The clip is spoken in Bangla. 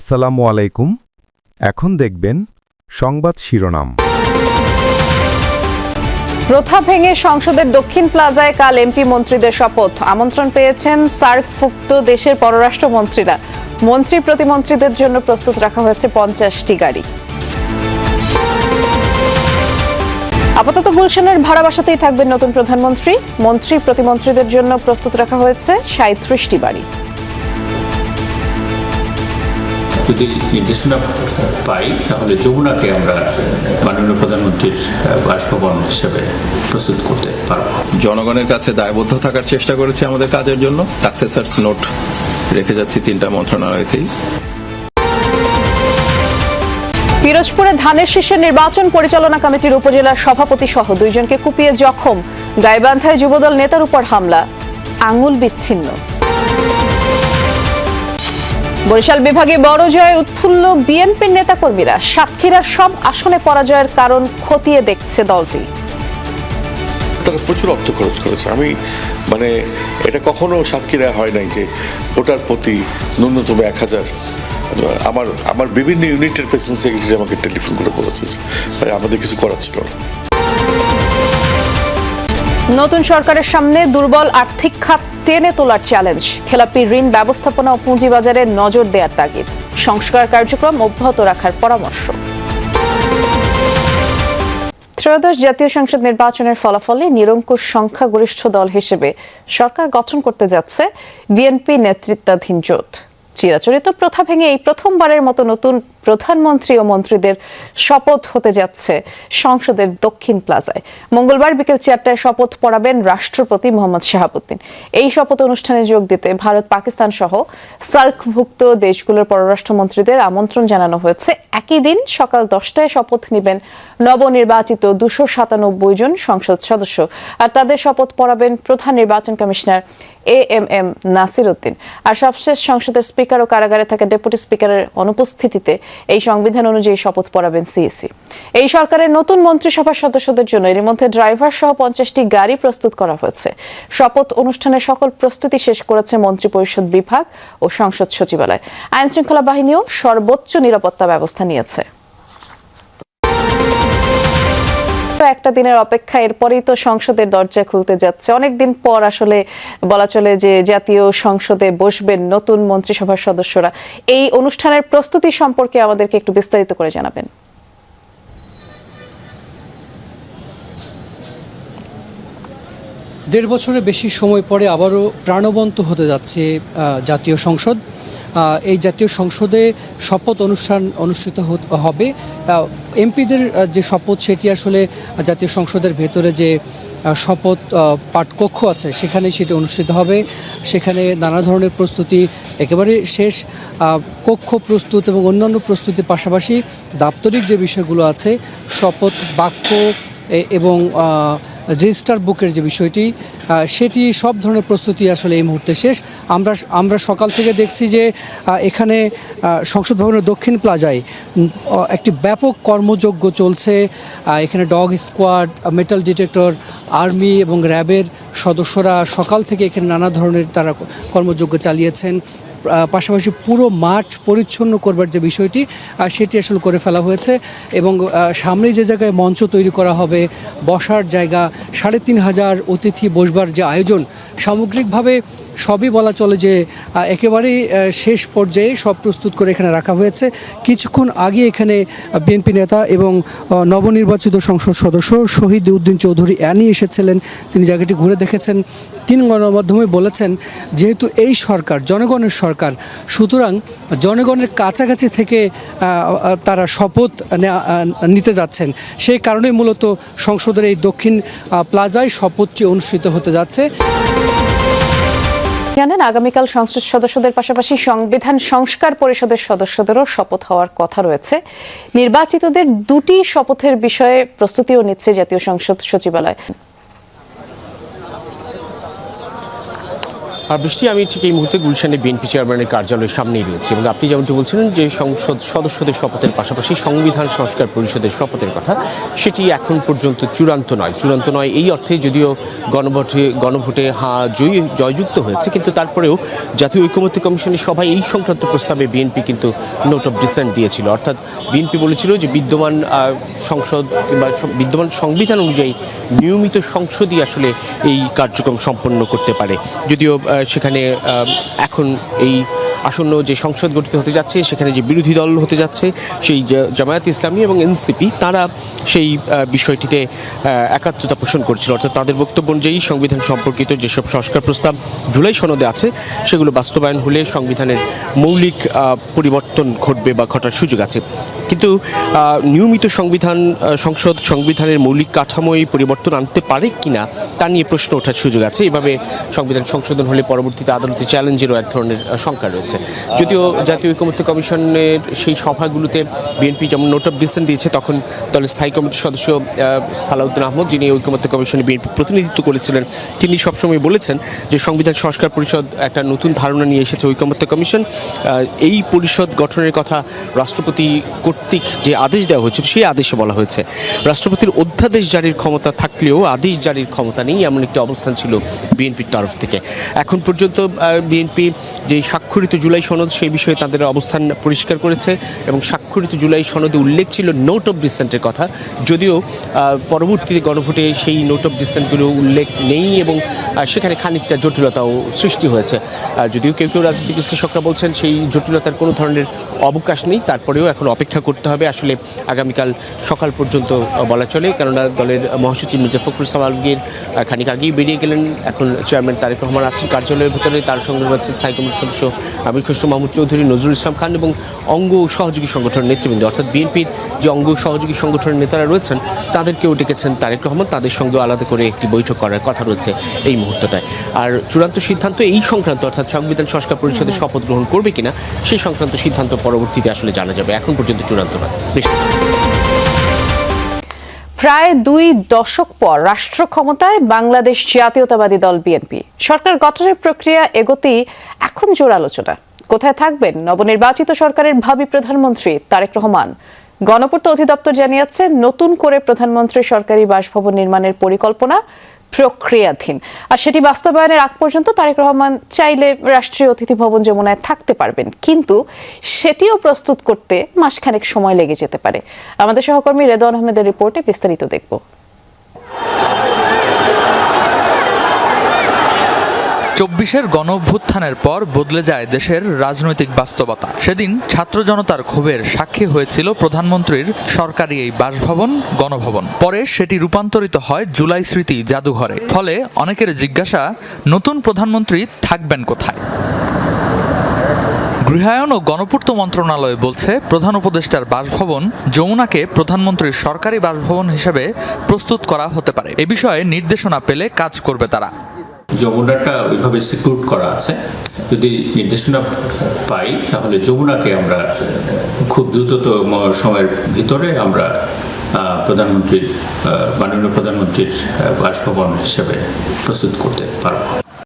আসসালামু আলাইকুম। এখন দেখবেন সংবাদ শিরোনাম। প্রথা ভেঙে সংসদের দক্ষিণ প্লাজায় কাল এমপি মন্ত্রীদের শপথ। আমন্ত্রণ পেয়েছেন সার্কভুক্ত দেশের পররাষ্ট্রমন্ত্রীরা। মন্ত্রী প্রতিমন্ত্রীদের জন্য প্রস্তুত রাখা হয়েছে 50টি গাড়ি। আপাতত গুলশানের ভাড়া বাসাতেই থাকবেন নতুন প্রধানমন্ত্রী। মন্ত্রী প্রতিমন্ত্রীদের জন্য প্রস্তুত রাখা হয়েছে 37টি বাড়ি। যদি নির্দেশনা পাই তাহলে যমুনাকে আমরা মাননীয় প্রধানমন্ত্রীর বাসভবন হিসেবে প্রস্তুত করতে পারব। জনগণের কাছে দায়বদ্ধ থাকার চেষ্টা করেছি আমাদের কাজের জন্য। সাকসেসার্স নোট রেখে যাচ্ছি 3টা মন্ত্রণালয়তেই। পিরোজপুরে ধানের শীষের নির্বাচন পরিচালনা কমিটির উপজেলার সভাপতি সহ 2 জনকে কুপিয়ে জখম। গাইবান্ধায় যুবদল নেতার উপর হামলা, আঙুল বিচ্ছিন্ন। বরিশাল বিভাগে বড় জয়ে উৎফুল্ল বিএনপির নেতাকর্মীরা। সাতক্ষীরার সব আসনে পরাজয়ের কারণ খতিয়ে দেখছে দলটি। তারা প্রচুর অর্থ খরচ করেছে। আমি এটা কখনো সাতক্ষীরা হয় নাই যে ওটার প্রতি ন্যূনতম 1000। আমার বিভিন্ন ইউনিটের প্রেসিডেন্ট সেক্রেটারি আমাকে টেলিফোন করে বলেছে ভাই আমাদের কিছু করার ছিল না। নতুন সরকারের সামনে দুর্বল আর্থিক খাত টেনে তোলার চ্যালেঞ্জ। খেলাপি ঋণ ব্যবস্থাপনা ও পুঁজিবাজারে নজর দেওয়ার তাগিদ। সংস্কার কার্যক্রম অব্যাহত রাখার পরামর্শ। ত্রয়োদশ জাতীয় সংসদ নির্বাচনের ফলাফলে নিরঙ্কুশ সংখ্যাগরিষ্ঠ দল হিসেবে সরকার গঠন করতে যাচ্ছে বিএনপি নেতৃত্বাধীন জোট। চিরাচরিত প্রথা ভেঙে এই প্রথমবারের মতো নতুন প্রধানমন্ত্রী ও মন্ত্রীদের শপথ হতে যাচ্ছে সংসদের দক্ষিণ প্লাজায়। মঙ্গলবার বিকেল 4টায় শপথ পড়াবেন রাষ্ট্রপতি মোহাম্মদ শাহাবুদ্দিন। এই শপথ অনুষ্ঠানে যোগ দিতে ভারত, পাকিস্তান সহ সার্কভুক্ত দেশগুলোর পররাষ্ট্রমন্ত্রীদের আমন্ত্রণ জানানো হয়েছে। একই দিন সকাল 10টায় শপথ নেবেন নবনির্বাচিত 297 জন সংসদ সদস্য, আর তাদের শপথ পড়াবেন প্রধান নির্বাচন কমিশনার এএমএম নাসির উদ্দিন। আর সবশেষ সংসদের স্পিকার ও কারাগারে থাকা ডেপুটি স্পিকারের অনুপস্থিতিতে এই সংবিধান অনুযায়ী শপথ পড়াবেন সিইসি। এই সরকারের নতুন মন্ত্রিসভার সদস্যদের জন্য এর মধ্যে ড্রাইভার সহ 50টি গাড়ি প্রস্তুত করা হয়েছে। শপথ অনুষ্ঠানের সকল প্রস্তুতি শেষ করেছে মন্ত্রিপরিষদ বিভাগ ও সংসদ সচিবালয়। আইন শৃঙ্খলা বাহিনীও সর্বোচ্চ নিরাপত্তা ব্যবস্থা নিয়েছে। একটা দিনের অপেক্ষা, এরপরেই তো সংসদের দরজা খুলতে যাচ্ছে। অনেকদিন পর আসলে বলা চলে যে জাতীয় সংসদে বসবেন নতুন মন্ত্রিসভার সদস্যরা। এই অনুষ্ঠানের প্রস্তুতি সম্পর্কে আমাদেরকে একটু বিস্তারিত করে জানাবেন। 1.5 বছরের বেশি সময় পরে আবারও প্রাণবন্ত হতে যাচ্ছে জাতীয় সংসদ। এই জাতীয় সংসদে শপথ অনুষ্ঠান অনুষ্ঠিত হবে। এমপিদের যে শপথ সেটি আসলে জাতীয় সংসদের ভেতরে যে শপথ পাঠকক্ষ আছে সেখানে সেটি অনুষ্ঠিত হবে। সেখানে নানা ধরনের প্রস্তুতি একেবারে শেষ। কক্ষ প্রস্তুত এবং অন্যান্য প্রস্তুতির পাশাপাশি দাপ্তরিক যে বিষয়গুলো আছে, শপথ বাক্য এবং রেজিস্টার বুকের যে বিষয়টি, সেটি সব ধরনের প্রস্তুতি আসলে এই মুহূর্তে শেষ। আমরা সকাল থেকে দেখছি যে এখানে সংসদ ভবনের দক্ষিণ প্লাজায় একটি ব্যাপক কর্মযজ্ঞ চলছে। এখানে dog squad, metal detector, army এবং র্যাবের সদস্যরা সকাল থেকে এখানে নানা ধরনের তারা কর্মযজ্ঞ চালিয়েছেন। পাশাপাশি পুরো মাঠ পরিচ্ছন্ন করবার যে বিষয়টি সেটি আসলে করে ফেলা হয়েছে এবং সামনে যে জায়গায় মঞ্চ তৈরি করা হবে, বসার জায়গা, 3500 অতিথি বসবার যে আয়োজন, সামগ্রিকভাবে সবই বলা চলে যে একেবারেই শেষ পর্যায়ে সব প্রস্তুত করে এখানে রাখা হয়েছে। কিছুক্ষণ আগে এখানে বিএনপি নেতা এবং নবনির্বাচিত সংসদ সদস্য শহীদ উদ্দিন চৌধুরী অ্যানি এসেছিলেন। তিনি জায়গাটি ঘুরে দেখেছেন। তিনি গণমাধ্যমে বলেছেন যেহেতু এই সরকার জনগণের সরকার, সুতরাং জনগণের কাছাকাছি থেকে তারা শপথ নিতে যাচ্ছেন। সেই কারণেই মূলত সংসদের এই দক্ষিণ প্লাজায় শপথটি অনুষ্ঠিত হতে যাচ্ছে। জানেন, আগামীকাল সংসদ সদস্যদের পাশাপাশি সংবিধান সংস্কার পরিষদের সদস্যদেরও শপথ হওয়ার কথা রয়েছে। নির্বাচিতদের 2টি শপথের বিষয়ে প্রস্তুতিও নিচ্ছে জাতীয় সংসদ সচিবালয়। আর বৃষ্টি, আমি ঠিক এই মুহূর্তে গুলশানে বিএনপি চেয়ারম্যানের কার্যালয়ের সামনেই রয়েছে এবং আপনি যেমনটি বলছিলেন যে সংসদ সদস্যদের শপথের পাশাপাশি সংবিধান সংস্কার পরিষদের শপথের কথা, সেটি এখন পর্যন্ত চূড়ান্ত নয় এই অর্থে যদিও গণভোটে জয়যুক্ত হয়েছে, কিন্তু তারপরেও জাতীয় ঐকমত্য কমিশনের সভায় এই সংক্রান্ত প্রস্তাবে বিএনপি কিন্তু নোট অফ ডিসেন্ট দিয়েছিল। অর্থাৎ বিএনপি বলেছিল যে বিদ্যমান সংসদ কিংবা বিদ্যমান সংবিধান অনুযায়ী নিয়মিত সংসদই আসলে এই কার্যক্রম সম্পন্ন করতে পারে। যদিও সেখানে এখন এই আসন্ন যে সংসদ গঠিত হতে যাচ্ছে, সেখানে যে বিরোধী দল হতে যাচ্ছে সেই জামায়াত ইসলামী এবং এনসিপি, তারা সেই বিষয়টিতে একাত্মতা পোষণ করছিল। অর্থাৎ তাদের বক্তব্য অনুযায়ী সংবিধান সম্পর্কিত যেসব সংস্কার প্রস্তাব জুলাই সনদে আছে সেগুলো বাস্তবায়ন হলে সংবিধানের মৌলিক পরিবর্তন ঘটবে বা ঘটার সুযোগ আছে। কিন্তু নিয়মিত সংবিধানের মৌলিক কাঠামোয় পরিবর্তন আনতে পারে কিনা তা নিয়ে প্রশ্ন ওঠার সুযোগ আছে। এভাবে সংবিধান সংশোধন হলে পরবর্তীতে আদালতে চ্যালেঞ্জেরও এক ধরনের শঙ্কা রয়েছে। যদিও জাতীয় ঐকমত্য কমিশনের সেই সভাগুলোতে বিএনপি যেমন নোট অফ ডিসেন্ট দিয়েছে, তখন দলের স্থায়ী কমিটির সদস্য সালাউদ্দিন আহমদ, যিনি ঐকমত্য কমিশনে বিএনপি প্রতিনিধিত্ব করেছিলেন, তিনি সবসময় বলেছেন যে সংবিধান সংস্কার পরিষদ একটা নতুন ধারণা নিয়ে এসেছে ঐকমত্য কমিশন। এই পরিষদ গঠনের কথা রাষ্ট্রপতি কর্তৃক যে আদেশ দেওয়া হয়েছিল সেই আদেশে বলা হয়েছে। রাষ্ট্রপতির অধ্যাদেশ জারির ক্ষমতা থাকলেও আদেশ জারির ক্ষমতা নেই, এমন একটি অবস্থান ছিল বিএনপির তরফ থেকে। এখন পর্যন্ত বিএনপি যে স্বাক্ষরিত জুলাই সনদ, সেই বিষয়ে তাদের অবস্থান পরিষ্কার করেছে এবং স্বাক্ষরিত জুলাই সনদে উল্লেখ ছিল নোট অফ ডিসেন্টের কথা, যদিও পরবর্তীতে গণভোটে সেই নোট অফ ডিসেন্টগুলো উল্লেখ নেই এবং সেখানে খানিকটা জটিলতাও সৃষ্টি হয়েছে। যদিও কেউ রাজনৈতিক বিশ্লেষকরা বলছেন সেই জটিলতার কোনো ধরনের অবকাশ নেই, তারপরেও এখন অপেক্ষা করতে হবে আসলে আগামীকাল সকাল পর্যন্ত বলা চলে, কেননা দলের মহাসচিব মির্জা ফখরুল ইসলাম আলমগীর খানিক আগেই বেরিয়ে গেলেন। এখন চেয়ারম্যান তারেক রহমান আছেন কার্যালয়ের ভিতরে, তার সঙ্গে রয়েছে স্থায়ী কমিটির সদস্য আমির খসরু মাহমুদ চৌধুরী, নজরুল ইসলাম খান এবং অঙ্গ সহযোগী সংগঠনের নেতৃবৃন্দ, অর্থাৎ বিএনপির যে অঙ্গ সহযোগী সংগঠনের নেতারা রয়েছেন তাদেরকেও ডেকেছেন তারেক রহমান, তাদের সঙ্গে আলাদা করে একটি বৈঠক করার কথা রয়েছে এই মুহূর্তটায়। আর চূড়ান্ত সিদ্ধান্ত এই সংক্রান্ত, অর্থাৎ সংবিধান সংস্কার পরিষদের শপথ গ্রহণ করবে কিনা সেই সংক্রান্ত সিদ্ধান্ত পরবর্তীতে আসলে জানা যাবে, এখন পর্যন্ত চূড়ান্ত নয়। প্রায় 2 দশক পর রাষ্ট্র ক্ষমতায় বাংলাদেশ জাতীয়তাবাদী দল বিএনপি। সরকার গঠনের প্রক্রিয়া এগোতেই এখন জোর আলোচনা। কোথায় থাকবেন নবনির্বাচিত সরকারের ভাবী প্রধানমন্ত্রী তারেক রহমান? গণপূর্ত অধিদপ্তর জানিয়েছে নতুন করে প্রধানমন্ত্রীর সরকারি বাসভবন নির্মাণের পরিকল্পনা প্রক্রিয়াধীন, আর সেটি বাস্তবায়নের আগ পর্যন্ত তারেক রহমান চাইলে রাষ্ট্রীয় অতিথি ভবন যমুনায় থাকতে পারবেন, কিন্তু সেটিও প্রস্তুত করতে মাসখানেক সময় লেগে যেতে পারে। আমাদের সহকর্মী রেদওয়ান আহমেদের রিপোর্টে বিস্তারিত দেখব। 24-এর গণঅভ্যুত্থানের পর বদলে যায় দেশের রাজনৈতিক বাস্তবতা। সেদিন ছাত্র জনতার ক্ষোভের সাক্ষী হয়েছিল প্রধানমন্ত্রীর সরকারি এই বাসভবন গণভবন। পরে সেটি রূপান্তরিত হয় জুলাই স্মৃতি জাদুঘরে। ফলে অনেকের জিজ্ঞাসা, নতুন প্রধানমন্ত্রী থাকবেন কোথায়? গৃহায়ন ও গণপূর্ত মন্ত্রণালয় বলছে প্রধান উপদেষ্টার বাসভবন যমুনাকে প্রধানমন্ত্রীর সরকারি বাসভবন হিসেবে প্রস্তুত করা হতে পারে। এ বিষয়ে নির্দেশনা পেলে কাজ করবে তারা। যমুনাটা ওইভাবে সিকিউর করা আছে, যদি নির্দেশনা পাই তাহলে যমুনাকে আমরা খুব দ্রুততম সময়ের ভিতরে আমরা মাননীয় প্রধানমন্ত্রীর বাসভবন হিসেবে প্রস্তুত করতে পারব।